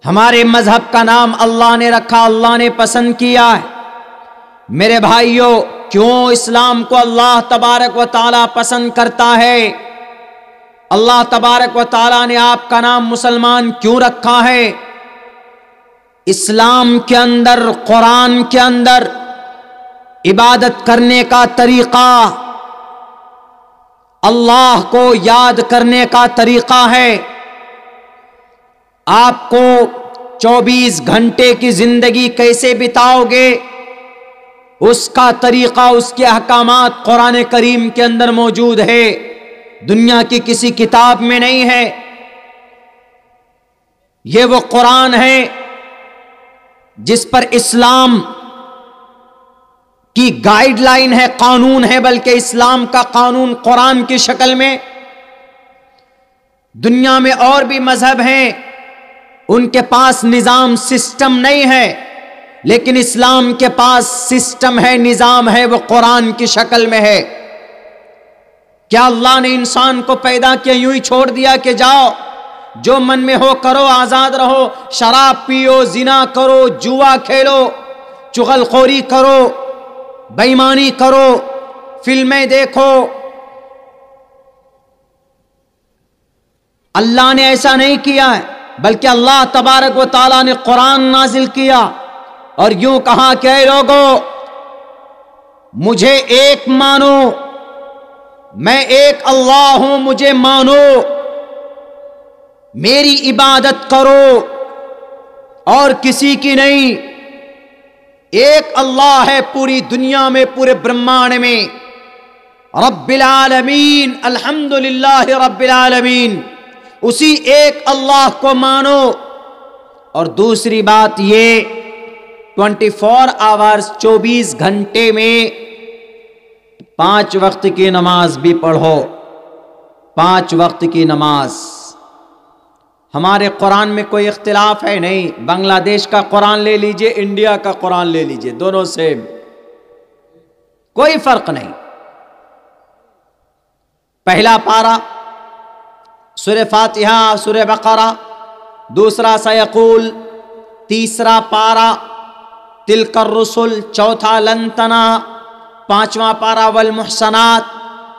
ہمارے مذہب کا نام اللہ نے رکھا، اللہ نے پسند کیا ہے۔ میرے بھائیوں، کیوں اسلام کو اللہ تبارک و تعالیٰ پسند کرتا ہے؟ اللہ تبارک و تعالیٰ نے آپ کا نام مسلمان کیوں رکھا ہے؟ اسلام کے اندر، قرآن کے اندر عبادت کرنے کا طریقہ، اللہ کو یاد کرنے کا طریقہ ہے۔ آپ کو 24 گھنٹے کی زندگی کیسے بتاؤ گے، اس کا طریقہ، اس کے احکامات قرآن کریم کے اندر موجود ہے، دنیا کی کسی کتاب میں نہیں ہے۔ یہ وہ قرآن ہے جس پر اسلام کی گائیڈ لائن ہے، قانون ہے، بلکہ اسلام کا قانون قرآن کی شکل میں۔ دنیا میں اور بھی مذہب ہیں، ان کے پاس نظام، سسٹم نہیں ہے، لیکن اسلام کے پاس سسٹم ہے، نظام ہے، وہ قرآن کی شکل میں ہے۔ کیا اللہ نے انسان کو پیدا کیا یوں ہی چھوڑ دیا کہ جاؤ جو من میں ہو کرو، آزاد رہو، شراب پیو، زنا کرو، جوا کھیلو، چغل خوری کرو، بے ایمانی کرو، فلمیں دیکھو؟ اللہ نے ایسا نہیں کیا ہے، بلکہ اللہ تبارک و تعالیٰ نے قرآن نازل کیا اور یوں کہا کہ اے لوگو، مجھے ایک مانو، میں ایک اللہ ہوں، مجھے مانو، میری عبادت کرو اور کسی کی نہیں۔ ایک اللہ ہے پوری دنیا میں، پورے برہمانڈ میں، رب العالمین، الحمدللہ رب العالمین، اسی ایک اللہ کو مانو۔ اور دوسری بات یہ 24 آورز، 24 گھنٹے میں 5 وقت کی نماز بھی پڑھو، 5 وقت کی نماز۔ ہمارے قرآن میں کوئی اختلاف ہے نہیں، بنگلہ دیش کا قرآن لے لیجئے، انڈیا کا قرآن لے لیجئے، دونوں سیم، کوئی فرق نہیں۔ پہلا پارہ سورہ فاتحہ، سورہ بقرہ، دوسرا سیقول، تیسرا پارہ تلک الرسل، چوتھا لن تنا، پانچواں پارہ والمحصنات،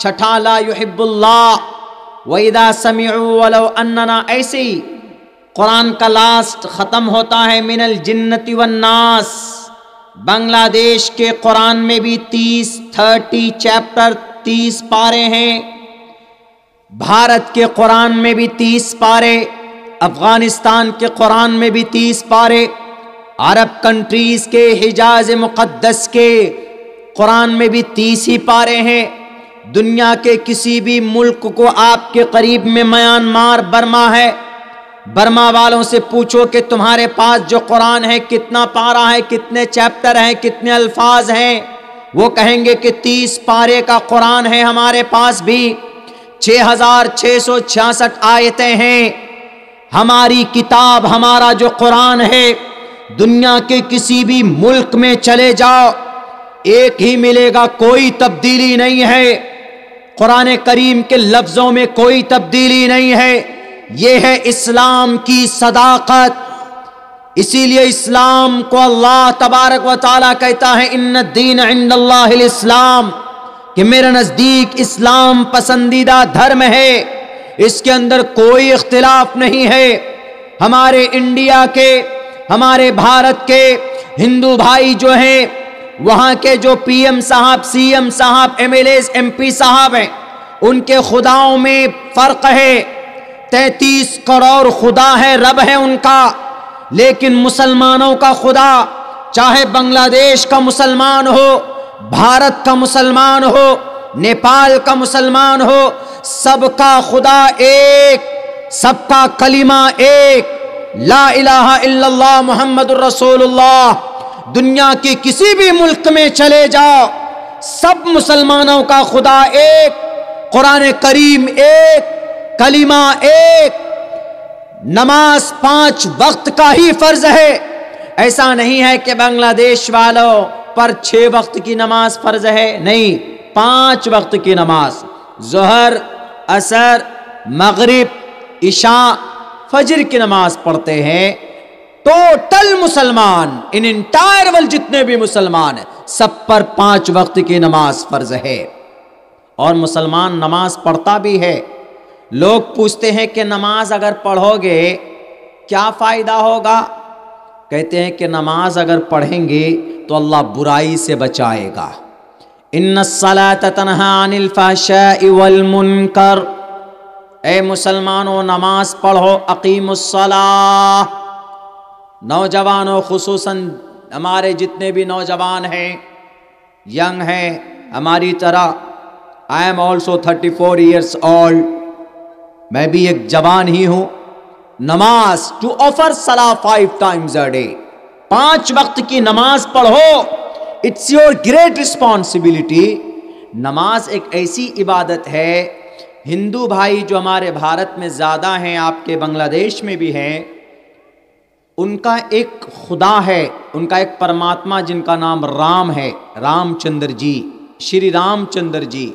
چھٹا لا یحب اللہ، وَإِذَا سَمِعُوا وَلَوْ أَنَّنَا، ایسے ہی قرآن کا لاسٹ ختم ہوتا ہے من الجنۃ والناس۔ بنگلہ دیش کے قرآن میں بھی 30 چیپٹر، 30 پارے ہیں، بھارت کے قرآن میں بھی 30 پارے، افغانستان کے قرآن میں بھی 30 پارے، عرب کنٹریز کے، حجاز مقدس کے قرآن میں بھی 30 ہی پارے ہیں۔ دنیا کے کسی بھی ملک کو آپ کے قریب میں میانمار، برما ہے، برما والوں سے پوچھو کہ تمہارے پاس جو قرآن ہے کتنا پارہ ہے، کتنے چیپٹر ہیں، کتنے الفاظ ہیں؟ وہ کہیں گے کہ 30 پارے کا قرآن ہے، ہمارے پاس بھی 6666 آیتیں ہیں۔ ہماری کتاب، ہمارا جو قرآن ہے، دنیا کے کسی بھی ملک میں چلے جاؤ ایک ہی ملے گا، کوئی تبدیلی نہیں ہے۔ قرآن کریم کے لفظوں میں کوئی تبدیلی نہیں ہے۔ یہ ہے اسلام کی صداقت۔ اسی لیے اسلام کو اللہ تبارک و تعالیٰ کہتا ہے ان الدین عند اللہ الاسلام، کہ میرے نزدیک اسلام پسندیدہ دھرم ہے، اس کے اندر کوئی اختلاف نہیں ہے۔ ہمارے انڈیا کے، ہمارے بھارت کے ہندو بھائی جو ہیں، وہاں کے جو پی ایم صاحب، سی ایم صاحب، M L As, M P صاحب ہیں، ان کے خداؤں میں فرق ہے۔ 33 کروڑ خدا ہے، رب ہے ان کا، لیکن مسلمانوں کا خدا، چاہے بنگلہ دیش کا مسلمان ہو، بھارت کا مسلمان ہو، نیپال کا مسلمان ہو، سب کا خدا ایک، سب کا کلمہ ایک، لا الہ الا اللہ محمد الرسول اللہ۔ دنیا کے کسی بھی ملک میں چلے جاؤ، سب مسلمانوں کا خدا ایک، قرآن کریم ایک، کلمہ ایک، نماز 5 وقت کا ہی فرض ہے۔ ایسا نہیں ہے کہ بنگلہ دیش والوں پر 6 وقت کی نماز فرض ہے، نہیں، 5 وقت کی نماز، ظہر، عصر، مغرب، عشاء، فجر کی نماز پڑھتے ہیں۔ ٹوٹل مسلمان ان انٹائر ورلڈ جتنے بھی مسلمان ہیں سب پر 5 وقت کی نماز فرض ہے. اور مسلمان نماز پڑھتا بھی ہے. لوگ پوچھتے ہیں کہ نماز اگر پڑھو گے کیا فائدہ ہوگا؟ کہتے ہیں کہ نماز اگر پڑھیں گے تو اللہ برائی سے بچائے گا. ان الصلاۃ تنہی عن الفحشاء والمنکر. اے مسلمانوں نماز پڑھو. اقیموا الصلاۃ. نوجوانوں خصوصاً ہمارے جتنے بھی نوجوان ہیں ینگ ہیں ہماری طرح. I am also 34 years old. میں بھی ایک جوان ہی ہوں. نماز to offer salah 5 times a day. 5 وقت کی نماز پڑھو. It's your great responsibility. نماز ایک ایسی عبادت ہے. ہندو بھائی جو ہمارے بھارت میں زیادہ ہیں, آپ کے بنگلہ دیش میں بھی ہیں, ان کا ایک خدا ہے, ان کا ایک پرماتما جن کا نام رام ہے, رام چندر جی, شری رام چندر جی.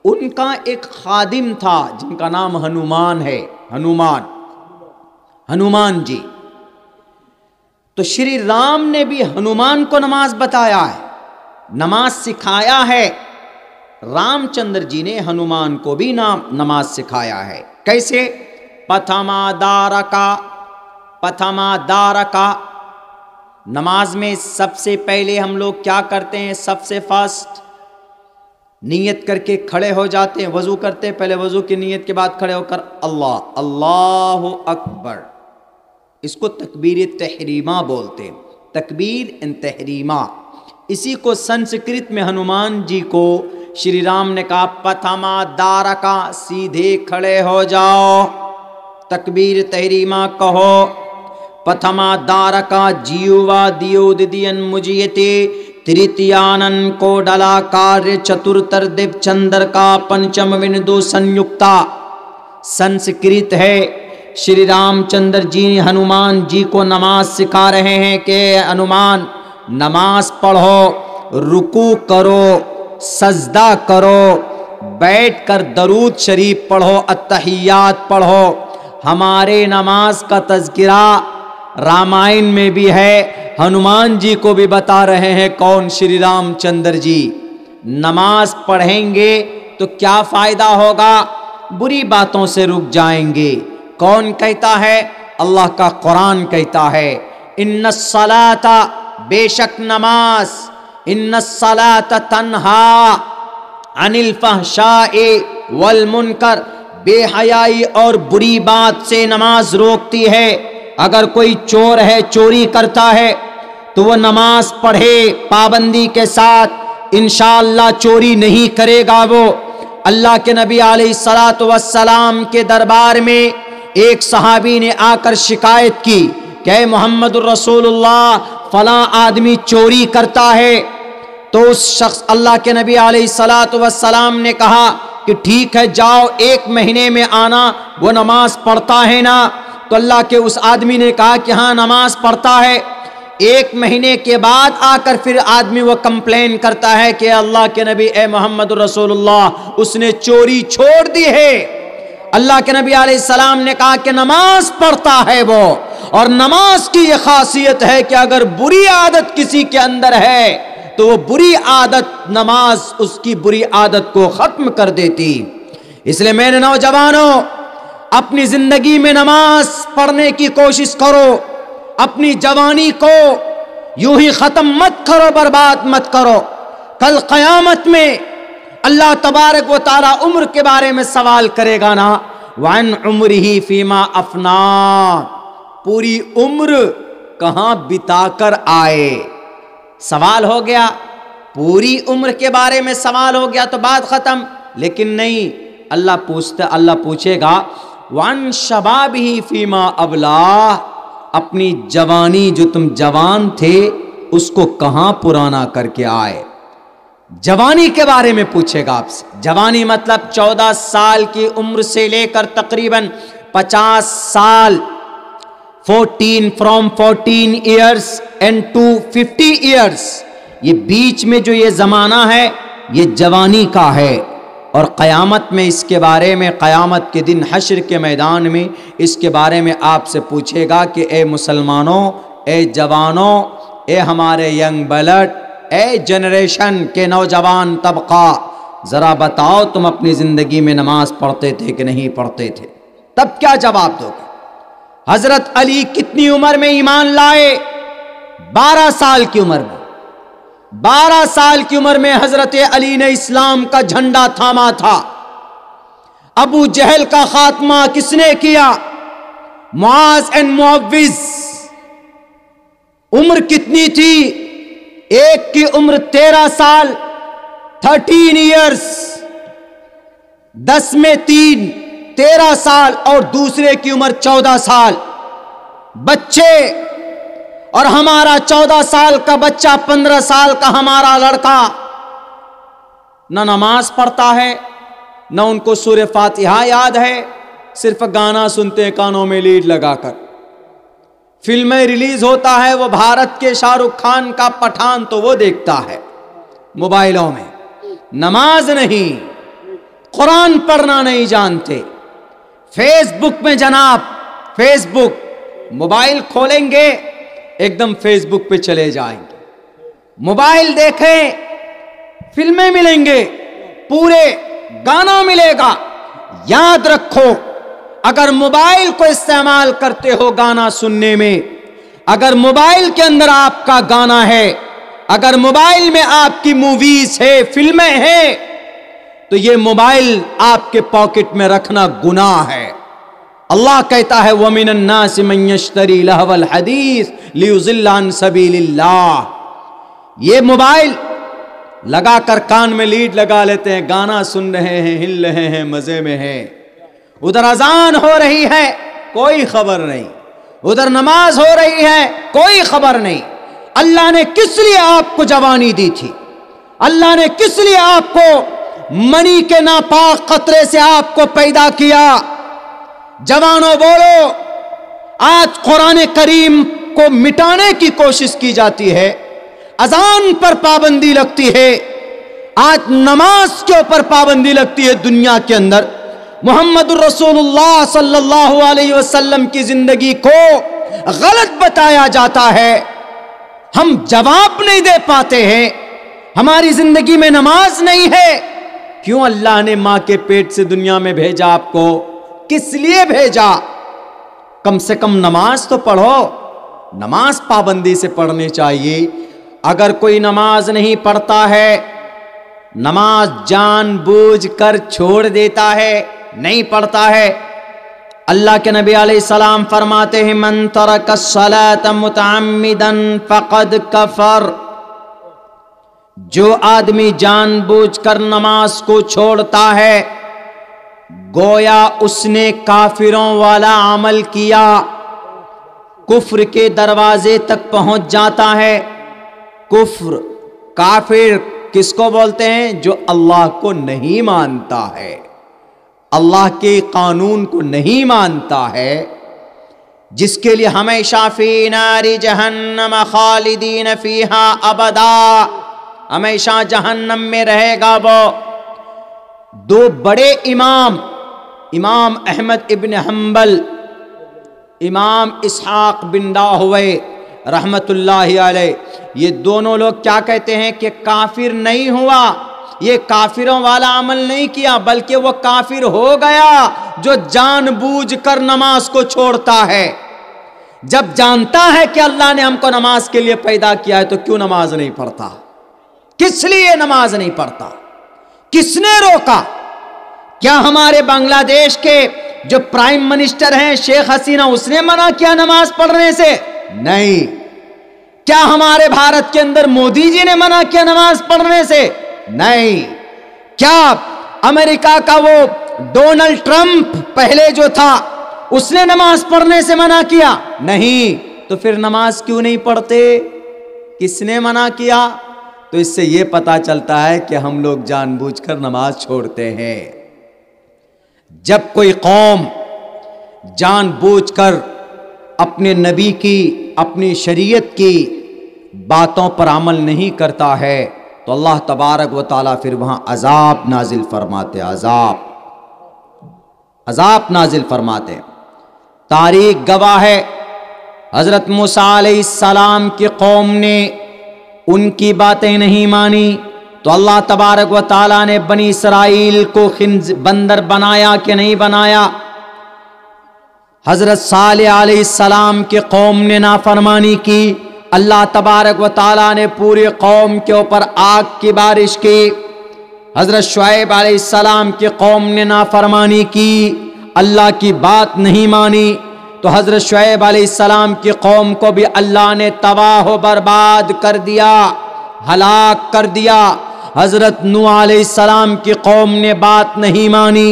ان کا ایک خادم تھا جن کا نام ہنومان ہے, ہنومان جی. تو شری رام نے بھی ہنومان کو نماز بتایا ہے, نماز سکھایا ہے. رام چندر جی نے ہنومان کو بھی نماز سکھایا ہے. کیسے؟ پتھما دارکا. نماز میں سب سے پہلے ہم لوگ کیا کرتے ہیں؟ سب سے فرسٹ نیت کر کے کھڑے ہو جاتے ہیں. وضو کرتے ہیں, پہلے وضو کی نیت کے بعد کھڑے ہو کر اللہ اکبر. اس کو تکبیر تحریمہ بولتے ہیں. تکبیر تحریمہ. اسی کو سنسکرت میں ہنومان جی کو شری رام نے کہا پتھما دارکا, سیدھے کھڑے ہو جاؤ, تکبیر تحریمہ کہو. پتھما دارکا جیوا دیو ددین مجیتے تریتیانن کو ڈلا کاریہ چترتر دیو چندر کا پنچم وندو سنیکتا. سنسکرت ہے. شری رام چندر جی ہنومان جی کو نماز سکھا رہے ہیں کہ ہنومان نماز پڑھو, رکوع کرو, سجدہ کرو, بیٹھ کر درود شریف پڑھو, التحیات پڑھو. ہمارے نماز کا تذکرہ رامائن میں بھی ہے. ہنومان جی کو بھی بتا رہے ہیں. کون؟ شری رام چندر جی. نماز پڑھیں گے تو کیا فائدہ ہوگا؟ بری باتوں سے رک جائیں گے. کون کہتا ہے؟ اللہ کا قرآن کہتا ہے ان الصلاۃ, بے شک نماز, ان الصلاۃ تنہا عن الفحشاء والمنکر, بے حیائی اور بری بات سے نماز روکتی ہے. اگر کوئی چور ہے, چوری کرتا ہے, تو وہ نماز پڑھے پابندی کے ساتھ, انشاءاللہ چوری نہیں کرے گا. وہ اللہ کے نبی علیہ الصلاۃ والسلام کے دربار میں ایک صحابی نے آ کر شکایت کی کہ اے محمد الرسول اللہ, فلاں آدمی چوری کرتا ہے. تو اس شخص اللہ کے نبی علیہ الصلاۃ والسلام نے کہا کہ ٹھیک ہے, جاؤ 1 مہینے میں آنا, وہ نماز پڑھتا ہے نا. تو اللہ کے اس آدمی نے کہا کہ ہاں نماز پڑھتا ہے. 1 مہینے کے بعد آ کر پھر آدمی وہ کمپلین کرتا ہے کہ اللہ کے نبی اے محمد رسول اللہ, اس نے چوری چھوڑ دی ہے. اللہ کے نبی علیہ السلام نے کہا کہ نماز پڑھتا ہے وہ, اور نماز کی یہ خاصیت ہے کہ اگر بری عادت کسی کے اندر ہے تو وہ بری عادت, نماز اس کی بری عادت کو ختم کر دیتی. اس لیے میرے نوجوانوں, اپنی زندگی میں نماز پڑھنے کی کوشش کرو. اپنی جوانی کو یوں ہی ختم مت کرو, برباد مت کرو. کل قیامت میں اللہ تبارک و تعالی عمر کے بارے میں سوال کرے گا نا, وَعَنْ عُمْرِهِ فِيمَا أَفْنَا, پوری عمر کہاں بتا کر آئے. سوال ہو گیا, پوری عمر کے بارے میں سوال ہو گیا تو بات ختم. لیکن نہیں, اللہ پوچھے گا وَعَنْ شَبَابِهِ فِيمَا أَبْلَاهُ, اپنی جوانی جو تم جوان تھے اس کو کہاں پرانا کر کے آئے. جوانی کے بارے میں پوچھے گا آپ سے. جوانی مطلب 14 سال کی عمر سے لے کر تقریباً 50 سال, 14 years and to 50 years, یہ بیچ میں جو یہ زمانہ ہے یہ جوانی کا ہے. اور قیامت میں اس کے بارے میں، قیامت کے دن حشر کے میدان میں اس کے بارے میں آپ سے پوچھے گا کہ اے مسلمانوں، اے جوانوں، اے ہمارے ینگ بلڈ، اے جنریشن کے نوجوان طبقہ، ذرا بتاؤ تم اپنی زندگی میں نماز پڑھتے تھے کہ نہیں پڑھتے تھے؟ تب کیا جواب دو گے؟ حضرت علی کتنی عمر میں ایمان لائے؟ 12 سال کی عمر میں۔ 12 سال کی عمر میں حضرت علی نے اسلام کا جھنڈا تھاما تھا۔ ابو جہل کا خاتمہ کس نے کیا؟ معاذ اینڈ معوذ۔ عمر کتنی تھی؟ ایک کی عمر 13 سال 13 ایئرز، 10 میں 3 13 سال، اور دوسرے کی عمر 14 سال۔ بچے، اور ہمارا 14 سال کا بچہ، 15 سال کا ہمارا لڑکا نہ نماز پڑھتا ہے، نہ ان کو سورہ فاتحہ یاد ہے، صرف گانا سنتے ہیں کانوں میں لیڈ لگا کر۔ فلمیں ریلیز ہوتا ہے، وہ بھارت کے شاہ رخ خان کا پٹھان تو وہ دیکھتا ہے موبائلوں میں، نماز نہیں، قرآن پڑھنا نہیں جانتے۔ فیس بک میں جناب، فیس بک، موبائل کھولیں گے ایک دم فیس بک پہ چلے جائیں گے، موبائل دیکھیں، فلمیں ملیں گے، پورے گانا ملے گا۔ یاد رکھو، اگر موبائل کو استعمال کرتے ہو گانا سننے میں، اگر موبائل کے اندر آپ کا گانا ہے، اگر موبائل میں آپ کی موویز ہے، فلمیں ہیں، تو یہ موبائل آپ کے پاکٹ میں رکھنا گناہ ہے۔ اللہ کہتا ہے وَمِنَ النَّاسِ مَن يَشْتَرِي لَهْوَ الْحَدِيثِ لِيُضِلَّ عَن سَبِيلِ اللَّهِ۔ یہ موبائل لگا کر کان میں لیڈ لگا لیتے ہیں، گانا سن رہے ہیں، ہل رہے ہیں، مزے میں ہیں۔ ادھر اذان ہو رہی ہے، کوئی خبر نہیں، ادھر نماز ہو رہی ہے، کوئی خبر نہیں۔ اللہ نے کس لیے آپ کو جوانی دی تھی؟ اللہ نے کس لیے آپ کو منی کے ناپاک قطرے سے آپ کو پیدا کیا؟ جوانوں بولو، آج قرآن کریم کو مٹانے کی کوشش کی جاتی ہے، اذان پر پابندی لگتی ہے، آج نماز کے اوپر پابندی لگتی ہے دنیا کے اندر۔ محمد الرسول اللہ صلی اللہ علیہ وسلم کی زندگی کو غلط بتایا جاتا ہے، ہم جواب نہیں دے پاتے ہیں، ہماری زندگی میں نماز نہیں ہے۔ کیوں اللہ نے ماں کے پیٹ سے دنیا میں بھیجا آپ کو؟ کس لیے بھیجا؟ کم سے کم نماز تو پڑھو، نماز پابندی سے پڑھنی چاہیے۔ اگر کوئی نماز نہیں پڑھتا ہے، نماز جان بوجھ کر چھوڑ دیتا ہے، نہیں پڑھتا ہے، اللہ کے نبی علیہ السلام فرماتے ہیں من ترک الصلاة متعمدا فقد کفر۔ جو آدمی جان بوجھ کر نماز کو چھوڑتا ہے، گویا اس نے کافروں والا عمل کیا، کفر کے دروازے تک پہنچ جاتا ہے۔ کفر، کافر کس کو بولتے ہیں؟ جو اللہ کو نہیں مانتا ہے، اللہ کے قانون کو نہیں مانتا ہے، جس کے لیے ہمیشہ فی نار جہنم خالدین فیہا ابدا، ہمیشہ جہنم میں رہے گا وہ۔ دو بڑے امام، امام احمد ابن حنبل، امام اسحاق بن راہوے رحمت اللہ علیہ، یہ دونوں لوگ کیا کہتے ہیں کہ کافر نہیں ہوا، یہ کافروں والا عمل نہیں کیا، بلکہ وہ کافر ہو گیا جو جان بوجھ کر نماز کو چھوڑتا ہے۔ جب جانتا ہے کہ اللہ نے ہم کو نماز کے لیے پیدا کیا ہے تو کیوں نماز نہیں پڑھتا؟ کس لیے نماز نہیں پڑھتا؟ کس نے روکا؟ کیا ہمارے بنگلہ دیش کے جو پرائم منسٹر ہیں شیخ حسینہ، اس نے منع کیا نماز پڑھنے سے؟ نہیں۔ کیا ہمارے بھارت کے اندر مودی جی نے منع کیا نماز پڑھنے سے؟ نہیں۔ کیا امریکہ کا وہ ڈونلڈ ٹرمپ پہلے جو تھا اس نے نماز پڑھنے سے منع کیا؟ نہیں۔ تو پھر نماز کیوں نہیں پڑھتے؟ کس نے منع کیا؟ تو اس سے یہ پتا چلتا ہے کہ ہم لوگ جان بوجھ کر نماز چھوڑتے ہیں۔ جب کوئی قوم جان بوجھ کر اپنے نبی کی، اپنی شریعت کی باتوں پر عمل نہیں کرتا ہے، تو اللہ تبارک و تعالیٰ پھر وہاں عذاب نازل فرماتے، عذاب نازل فرماتے۔ تاریخ گواہ ہے، حضرت موسیٰ علیہ السلام کی قوم نے ان کی باتیں نہیں مانی تو اللہ تبارک و تعالیٰ نے بنی اسرائیل کو بندر بنایا کہ نہیں بنایا؟ حضرت صالح علیہ السلام کی قوم نے نافرمانی کی، اللہ تبارک و تعالیٰ نے پوری قوم کے اوپر آگ کی بارش کی۔ حضرت شعیب علیہ السلام کی قوم نے نافرمانی کی، اللہ کی بات نہیں مانی تو حضرت شعیب علیہ السلام کی قوم کو بھی اللہ نے تباہ و برباد کر دیا، ہلاک کر دیا۔ حضرت نوح علیہ السلام کی قوم نے بات نہیں مانی